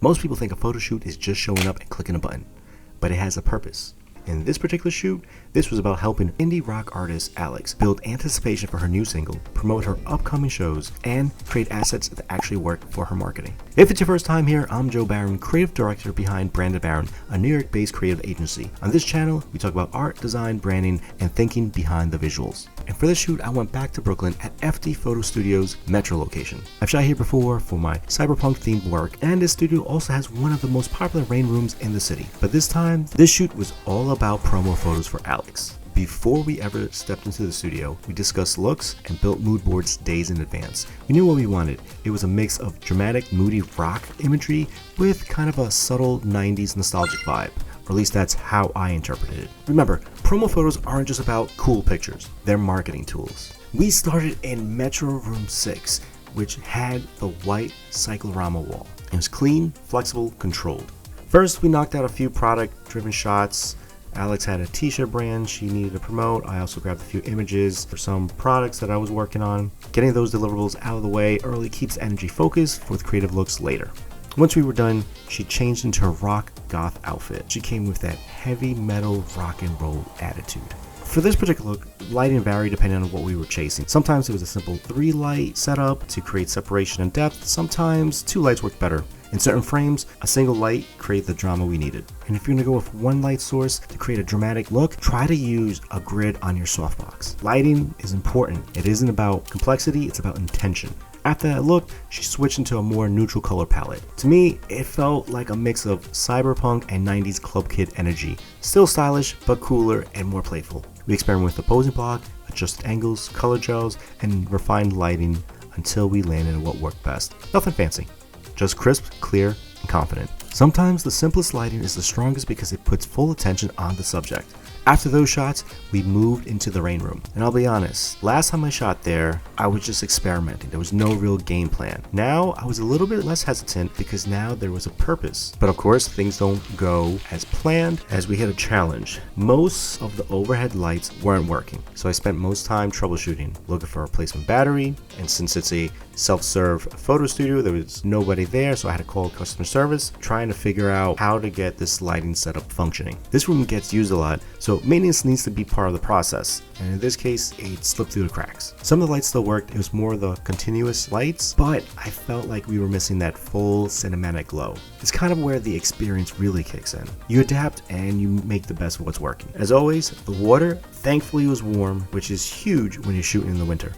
Most people think a photo shoot is just showing up and clicking a button, but it has a purpose. In this particular shoot, this was about helping indie rock artist Alyxx build anticipation for her new single, promote her upcoming shows, and create assets that actually work for her marketing. If it's your first time here, I'm Joe Barron, creative director behind Branded Barron, a New York-based creative agency. On this channel, we talk about art, design, branding, and thinking behind the visuals. And for this shoot, I went back to Brooklyn at FD Photo Studios' Metro location. I've shot here before for my cyberpunk themed work, and this studio also has one of the most popular rain rooms in the city. But this time, this shoot was all about promo photos for Alyxx. Before we ever stepped into the studio, we discussed looks and built mood boards days in advance. We knew what we wanted. It was a mix of dramatic, moody rock imagery with kind of a subtle 90s nostalgic vibe. Or at least that's how I interpreted it. Remember, promo photos aren't just about cool pictures, they're marketing tools. We started in Metro Room 6, which had the white cyclorama wall. It was clean, flexible, controlled. First, we knocked out a few product-driven shots. Alyxx had a t-shirt brand she needed to promote. I also grabbed a few images for some products that I was working on. Getting those deliverables out of the way early keeps energy focused for the creative looks later. Once we were done, she changed into her rock goth outfit. She came with that heavy metal rock and roll attitude. For this particular look, lighting varied depending on what we were chasing. Sometimes it was a simple 3-light setup to create separation and depth. Sometimes 2 lights worked better. In certain frames, a single light created the drama we needed. And if you're gonna go with one light source to create a dramatic look, try to use a grid on your softbox. Lighting is important. It isn't about complexity, it's about intention. After that look, she switched into a more neutral color palette. To me, it felt like a mix of cyberpunk and 90s club kid energy. Still stylish, but cooler and more playful. We experimented with the posing block, adjusted angles, color gels, and refined lighting until we landed on what worked best. Nothing fancy, just crisp, clear, and confident. Sometimes the simplest lighting is the strongest because it puts full attention on the subject. After those shots, we moved into the rain room. And I'll be honest, last time I shot there, I was just experimenting. There was no real game plan. Now, I was a little bit less hesitant because now there was a purpose. But of course, things don't go as planned as we hit a challenge. Most of the overhead lights weren't working. So I spent most time troubleshooting, looking for a replacement battery. And since it's a self-serve photo studio, there was nobody there, so I had to call customer service, trying to figure out how to get this lighting setup functioning. This room gets used a lot, so maintenance needs to be part of the process, and in this case, it slipped through the cracks. Some of the lights still worked, it was more the continuous lights, but I felt like we were missing that full cinematic glow. It's kind of where the experience really kicks in. You adapt and you make the best of what's working. As always, the water thankfully was warm, which is huge when you're shooting in the winter.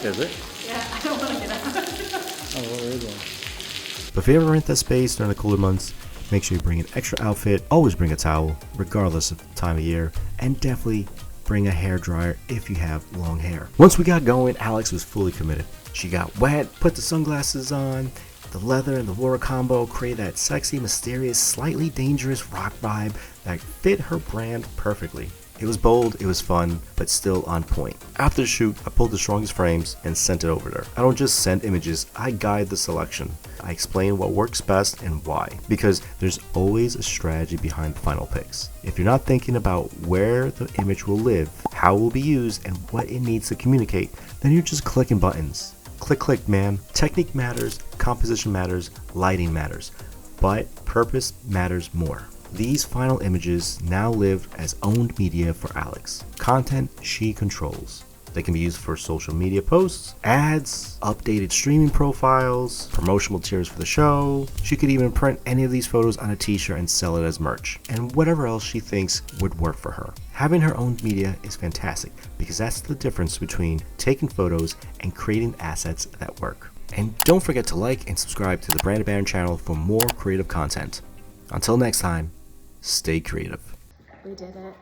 Is it? Yeah, I don't want to get out. Oh, where is it? But if you ever rent that space during the cooler months, make sure you bring an extra outfit, always bring a towel, regardless of the time of year, and definitely bring a hair dryer if you have long hair. Once we got going, Alyxx was fully committed. She got wet, put the sunglasses on, the leather and the water combo created that sexy, mysterious, slightly dangerous rock vibe that fit her brand perfectly. It was bold, it was fun, but still on point. After the shoot, I pulled the strongest frames and sent it over to her. I don't just send images, I guide the selection. I explain what works best and why, because there's always a strategy behind the final picks. If you're not thinking about where the image will live, how it will be used, and what it needs to communicate, then you're just clicking buttons. Click, click, man. Technique matters, composition matters, lighting matters, but purpose matters more. These final images now live as owned media for Alyxx. Content she controls. They can be used for social media posts, ads, updated streaming profiles, promotional materials for the show. She could even print any of these photos on a t-shirt and sell it as merch, and whatever else she thinks would work for her. Having her own media is fantastic because that's the difference between taking photos and creating assets that work. And don't forget to like and subscribe to the Branded Barron channel for more creative content. Until next time, stay creative. We did it.